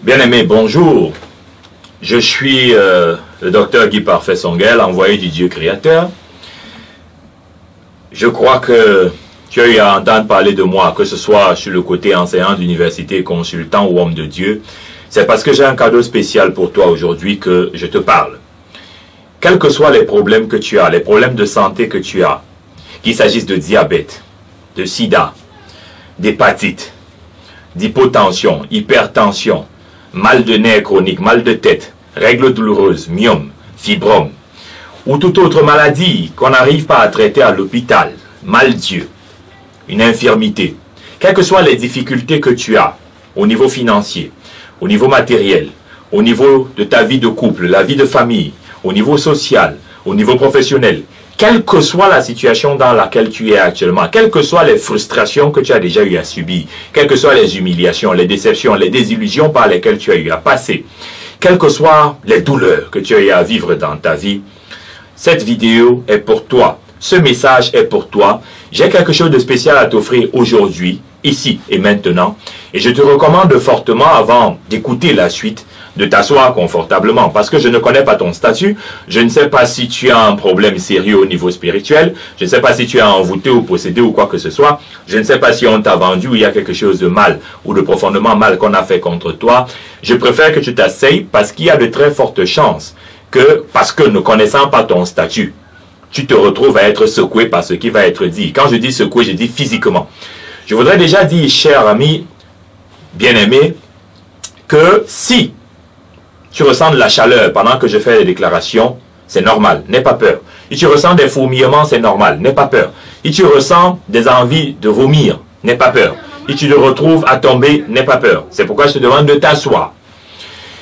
Bien-aimé, bonjour. Je suis le docteur Guy Parfait Songuel, envoyé du Dieu créateur. Je crois que tu as eu à entendre parler de moi, que ce soit sur le côté enseignant d'université, consultant ou homme de Dieu. C'est parce que j'ai un cadeau spécial pour toi aujourd'hui que je te parle. Quels que soient les problèmes que tu as, les problèmes de santé que tu as, qu'il s'agisse de diabète, de sida, d'hépatite, d'hypotension, hypertension, mal de nerfs chroniques, mal de tête, règles douloureuses, myome, fibrome, ou toute autre maladie qu'on n'arrive pas à traiter à l'hôpital, mal-dieu, une infirmité, quelles que soient les difficultés que tu as au niveau financier, au niveau matériel, au niveau de ta vie de couple, la vie de famille, au niveau social, au niveau professionnel, quelle que soit la situation dans laquelle tu es actuellement, quelles que soient les frustrations que tu as déjà eu à subir, quelles que soient les humiliations, les déceptions, les désillusions par lesquelles tu as eu à passer, quelles que soient les douleurs que tu as eu à vivre dans ta vie, cette vidéo est pour toi. Ce message est pour toi. J'ai quelque chose de spécial à t'offrir aujourd'hui, ici et maintenant. Et je te recommande fortement, avant d'écouter la suite, de t'asseoir confortablement. Parce que je ne connais pas ton statut. Je ne sais pas si tu as un problème sérieux au niveau spirituel. Je ne sais pas si tu es envoûté ou possédé ou quoi que ce soit. Je ne sais pas si on t'a vendu ou il y a quelque chose de mal ou de profondément mal qu'on a fait contre toi. Je préfère que tu t'asseyes parce qu'il y a de très fortes chances que, parce que ne connaissant pas ton statut, tu te retrouves à être secoué par ce qui va être dit. Quand je dis secoué, je dis physiquement. Je voudrais déjà dire, cher ami, bien-aimé, que si tu ressens de la chaleur pendant que je fais les déclarations, c'est normal, n'aie pas peur. Si tu ressens des fourmillements, c'est normal, n'aie pas peur. Si tu ressens des envies de vomir, n'aie pas peur. Si tu te retrouves à tomber, n'aie pas peur. C'est pourquoi je te demande de t'asseoir.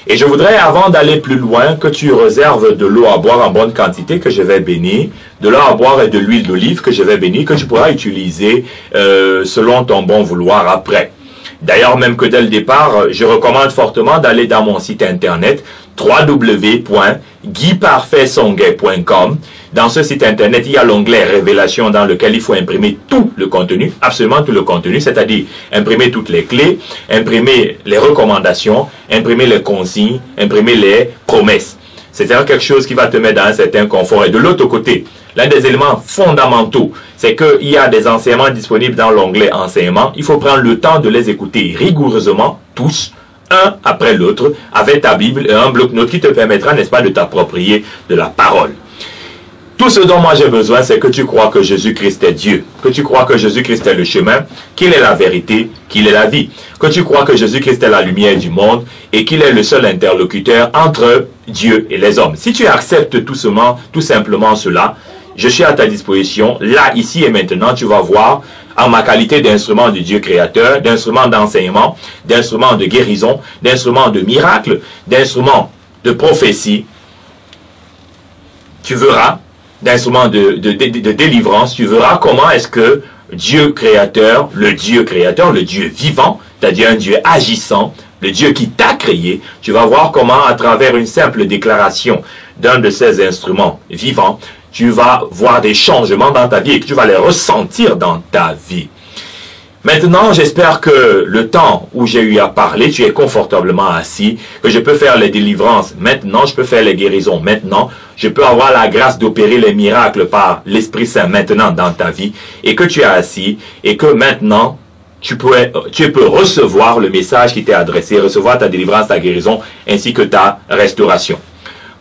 Et je voudrais, avant d'aller plus loin, que tu réserves de l'eau à boire en bonne quantité que je vais bénir, de l'eau à boire et de l'huile d'olive que je vais bénir, que tu pourras utiliser selon ton bon vouloir après. D'ailleurs, même que dès le départ, je recommande fortement d'aller dans mon site internet www.guyparfaitsonguel.com. Dans ce site internet, il y a l'onglet Révélation dans lequel il faut imprimer tout le contenu, absolument tout le contenu, c'est-à-dire imprimer toutes les clés, imprimer les recommandations, imprimer les consignes, imprimer les promesses. C'est-à-dire quelque chose qui va te mettre dans un certain confort. Et de l'autre côté, l'un des éléments fondamentaux, c'est qu'il y a des enseignements disponibles dans l'onglet Enseignements. Il faut prendre le temps de les écouter rigoureusement, tous, un après l'autre, avec ta Bible et un bloc-notes qui te permettra, n'est-ce pas, de t'approprier de la parole. Tout ce dont moi j'ai besoin, c'est que tu crois que Jésus-Christ est Dieu, que tu crois que Jésus-Christ est le chemin, qu'il est la vérité, qu'il est la vie, que tu crois que Jésus-Christ est la lumière du monde et qu'il est le seul interlocuteur entre Dieu et les hommes. Si tu acceptes tout simplement cela, je suis à ta disposition. Là, ici et maintenant, tu vas voir, en ma qualité d'instrument de Dieu créateur, d'instrument d'enseignement, d'instrument de guérison, d'instrument de miracle, d'instrument de prophétie, tu verras, d'instrument de délivrance, tu verras comment est-ce que Dieu créateur, le Dieu vivant, c'est-à-dire un Dieu agissant, le Dieu qui t'a créé, tu vas voir comment à travers une simple déclaration d'un de ces instruments vivants, tu vas voir des changements dans ta vie et que tu vas les ressentir dans ta vie. Maintenant, j'espère que le temps où j'ai eu à parler, tu es confortablement assis, que je peux faire les délivrances maintenant, je peux faire les guérisons maintenant, je peux avoir la grâce d'opérer les miracles par l'Esprit Saint maintenant dans ta vie, et que tu es assis, et que maintenant, tu peux recevoir le message qui t'est adressé, recevoir ta délivrance, ta guérison, ainsi que ta restauration.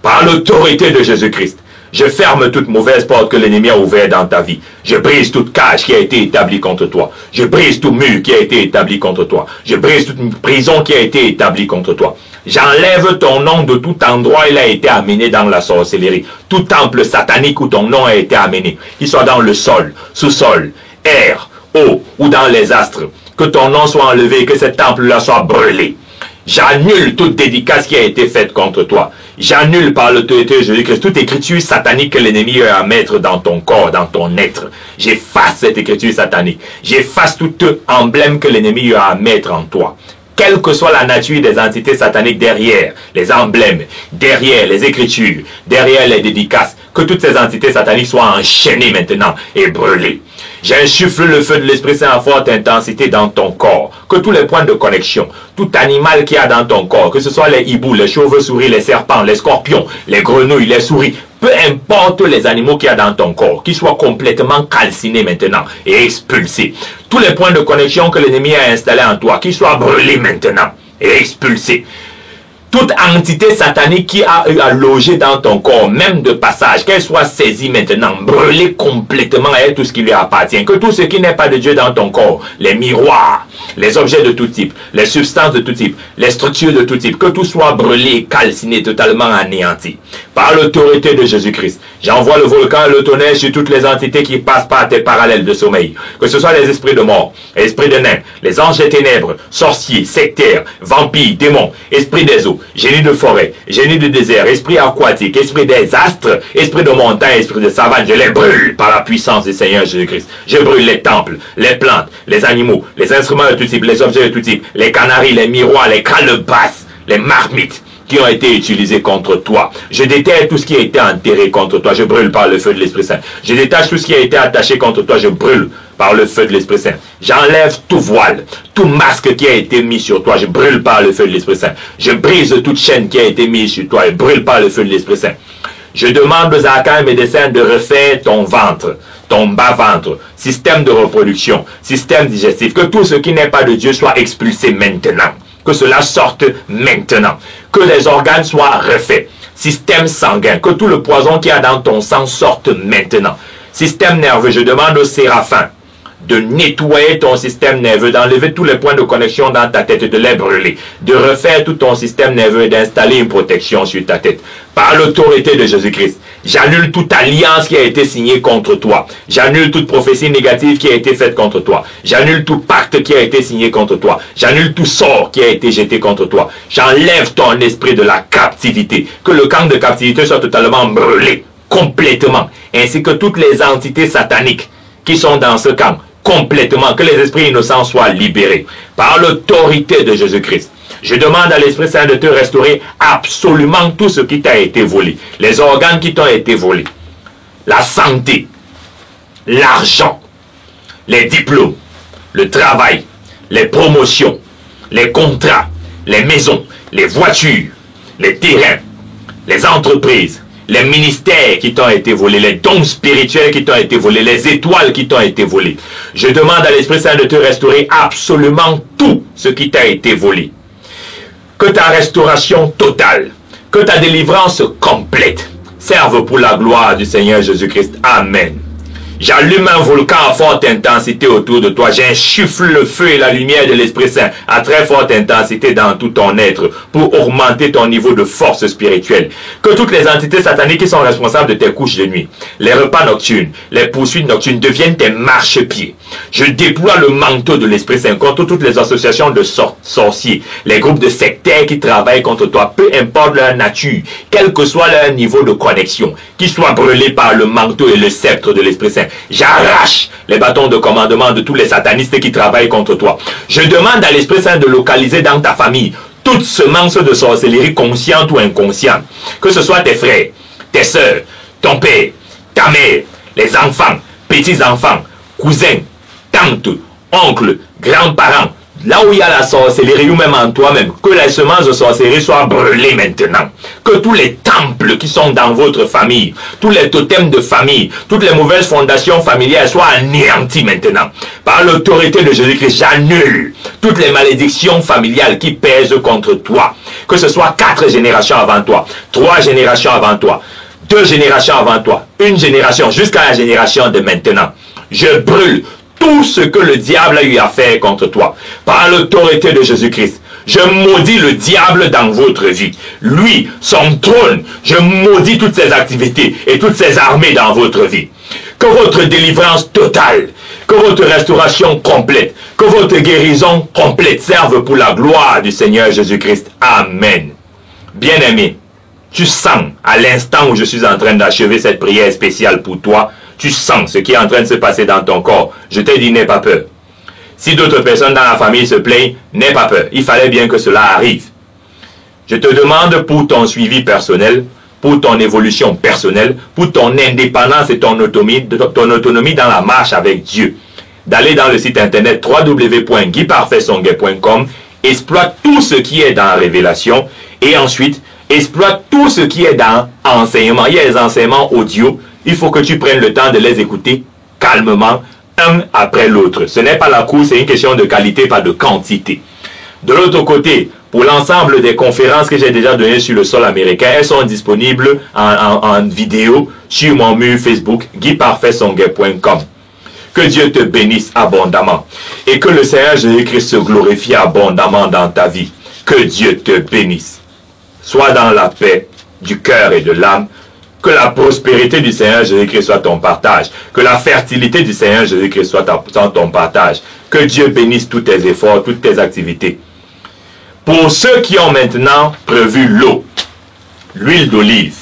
Par l'autorité de Jésus-Christ, je ferme toute mauvaise porte que l'ennemi a ouverte dans ta vie. Je brise toute cage qui a été établie contre toi. Je brise tout mur qui a été établi contre toi. Je brise toute prison qui a été établie contre toi. J'enlève ton nom de tout endroit où il a été amené dans la sorcellerie. Tout temple satanique où ton nom a été amené. Qu'il soit dans le sol, sous-sol, air, eau ou dans les astres. Que ton nom soit enlevé et que ce temple-là soit brûlé. J'annule toute dédicace qui a été faite contre toi. J'annule par l'autorité de Jésus-Christ toute écriture satanique que l'ennemi a à mettre dans ton corps, dans ton être. J'efface cette écriture satanique. J'efface tout emblème que l'ennemi a à mettre en toi. Quelle que soit la nature des entités sataniques derrière les emblèmes, derrière les écritures, derrière les dédicaces, que toutes ces entités sataniques soient enchaînées maintenant et brûlées. J'insuffle le feu de l'Esprit Saint à forte intensité dans ton corps. Que tous les points de connexion, tout animal qu'il y a dans ton corps, que ce soit les hiboux, les chauves-souris, les serpents, les scorpions, les grenouilles, les souris, peu importe les animaux qu'il y a dans ton corps, qu'ils soient complètement calcinés maintenant et expulsés. Tous les points de connexion que l'ennemi a installés en toi, qu'ils soient brûlés maintenant et expulsés. Toute entité satanique qui a eu à loger dans ton corps, même de passage, qu'elle soit saisie maintenant, brûlée complètement et tout ce qui lui appartient. Que tout ce qui n'est pas de Dieu dans ton corps, les miroirs, les objets de tout type, les substances de tout type, les structures de tout type, que tout soit brûlé, calciné, totalement anéanti. Par l'autorité de Jésus-Christ, j'envoie le volcan et le tonnerre sur toutes les entités qui passent par tes parallèles de sommeil. Que ce soit les esprits de mort, les esprits de nains, les anges des ténèbres, sorciers, sectaires, vampires, démons, esprits des eaux, génie de forêt, génie de désert, esprit aquatique, esprit des astres, esprit de montagne, esprit de savane, je les brûle par la puissance du Seigneur Jésus-Christ. Je brûle les temples, les plantes, les animaux, les instruments de tout type, les objets de tout type, les canaris, les miroirs, les calebasses, les marmites qui ont été utilisés contre toi. Je déterre tout ce qui a été enterré contre toi. Je brûle par le feu de l'Esprit Saint. Je détache tout ce qui a été attaché contre toi. Je brûle par le feu de l'Esprit Saint. J'enlève tout voile, tout masque qui a été mis sur toi. Je brûle par le feu de l'Esprit Saint. Je brise toute chaîne qui a été mise sur toi. Je brûle par le feu de l'Esprit Saint. Je demande aux arcanes et médecins de refaire ton ventre, ton bas-ventre, système de reproduction, système digestif. Que tout ce qui n'est pas de Dieu soit expulsé maintenant. Que cela sorte maintenant. Que les organes soient refaits. Système sanguin. Que tout le poison qu'il y a dans ton sang sorte maintenant. Système nerveux. Je demande aux séraphins de nettoyer ton système nerveux, d'enlever tous les points de connexion dans ta tête, de les brûler, de refaire tout ton système nerveux et d'installer une protection sur ta tête. Par l'autorité de Jésus-Christ, j'annule toute alliance qui a été signée contre toi. J'annule toute prophétie négative qui a été faite contre toi. J'annule tout pacte qui a été signé contre toi. J'annule tout sort qui a été jeté contre toi. J'enlève ton esprit de la captivité. Que le camp de captivité soit totalement brûlé, complètement. Ainsi que toutes les entités sataniques qui sont dans ce camp, complètement, que les esprits innocents soient libérés par l'autorité de Jésus-Christ. Je demande à l'Esprit Saint de te restaurer absolument tout ce qui t'a été volé, les organes qui t'ont été volés, la santé, l'argent, les diplômes, le travail, les promotions, les contrats, les maisons, les voitures, les terrains, les entreprises, les ministères qui t'ont été volés, les dons spirituels qui t'ont été volés, les étoiles qui t'ont été volées. Je demande à l'Esprit Saint de te restaurer absolument tout ce qui t'a été volé. Que ta restauration totale, que ta délivrance complète serve pour la gloire du Seigneur Jésus-Christ. Amen. J'allume un volcan à forte intensité autour de toi. J'insuffle le feu et la lumière de l'Esprit Saint à très forte intensité dans tout ton être pour augmenter ton niveau de force spirituelle. Que toutes les entités sataniques qui sont responsables de tes couches de nuit, les repas nocturnes, les poursuites nocturnes deviennent tes marchepieds. Je déploie le manteau de l'Esprit Saint contre toutes les associations de sorciers, les groupes de sectaires qui travaillent contre toi, peu importe leur nature, quel que soit leur niveau de connexion, qu'ils soient brûlés par le manteau et le sceptre de l'Esprit Saint. J'arrache les bâtons de commandement de tous les satanistes qui travaillent contre toi. Je demande à l'Esprit Saint de localiser dans ta famille toute semence de sorcellerie consciente ou inconsciente. Que ce soit tes frères, tes sœurs, ton père, ta mère, les enfants, petits-enfants, cousins, tantes, oncles, grands-parents, là où il y a la sorcellerie ou même en toi-même, que les semences de sorcellerie soient brûlées maintenant. Que tous les temples qui sont dans votre famille, tous les totems de famille, toutes les mauvaises fondations familiales soient anéanties maintenant. Par l'autorité de Jésus-Christ, j'annule toutes les malédictions familiales qui pèsent contre toi. Que ce soit 4 générations avant toi, 3 générations avant toi, 2 générations avant toi, 1 génération jusqu'à la génération de maintenant. Je brûle tout ce que le diable a eu à faire contre toi. Par l'autorité de Jésus-Christ, je maudis le diable dans votre vie. Lui, son trône, je maudis toutes ses activités et toutes ses armées dans votre vie. Que votre délivrance totale, que votre restauration complète, que votre guérison complète serve pour la gloire du Seigneur Jésus-Christ. Amen. Bien-aimé, tu sens à l'instant où je suis en train d'achever cette prière spéciale pour toi, tu sens ce qui est en train de se passer dans ton corps. Je t'ai dit, n'aie pas peur. Si d'autres personnes dans la famille se plaignent, n'aie pas peur. Il fallait bien que cela arrive. Je te demande pour ton suivi personnel pour ton évolution personnelle, pour ton indépendance et ton autonomie dans la marche avec Dieu. D'aller dans le site internet www.guyparfaitsonguet.com, exploite tout ce qui est dans la révélation et ensuite exploite tout ce qui est dans l'enseignement. Il y a les enseignements audio, il faut que tu prennes le temps de les écouter calmement, un après l'autre. Ce n'est pas la course, c'est une question de qualité, pas de quantité. De l'autre côté, pour l'ensemble des conférences que j'ai déjà données sur le sol américain, elles sont disponibles en vidéo sur mon mur Facebook, guyparfaitsonguet.com. Que Dieu te bénisse abondamment et que le Seigneur Jésus-Christ se glorifie abondamment dans ta vie. Que Dieu te bénisse. Sois dans la paix du cœur et de l'âme. Que la prospérité du Seigneur Jésus-Christ soit ton partage. Que la fertilité du Seigneur Jésus-Christ soit ton partage. Que Dieu bénisse tous tes efforts, toutes tes activités. Pour ceux qui ont maintenant prévu l'eau, l'huile d'olive,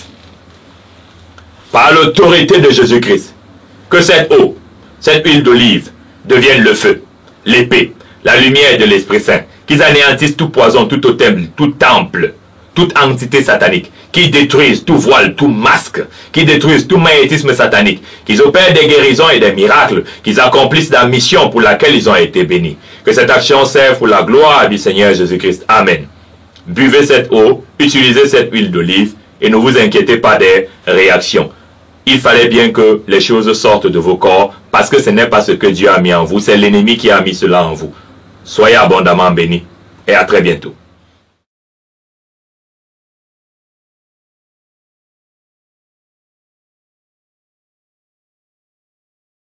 par l'autorité de Jésus-Christ, que cette eau, cette huile d'olive devienne le feu, l'épée, la lumière de l'Esprit Saint, qu'ils anéantissent tout poison, tout totem, tout temple, toute entité satanique, qu'ils détruisent tout voile, tout masque, qu'ils détruisent tout magnétisme satanique, qu'ils opèrent des guérisons et des miracles, qu'ils accomplissent la mission pour laquelle ils ont été bénis. Que cette action serve pour la gloire du Seigneur Jésus-Christ. Amen. Buvez cette eau, utilisez cette huile d'olive et ne vous inquiétez pas des réactions. Il fallait bien que les choses sortent de vos corps parce que ce n'est pas ce que Dieu a mis en vous, c'est l'ennemi qui a mis cela en vous. Soyez abondamment bénis et à très bientôt.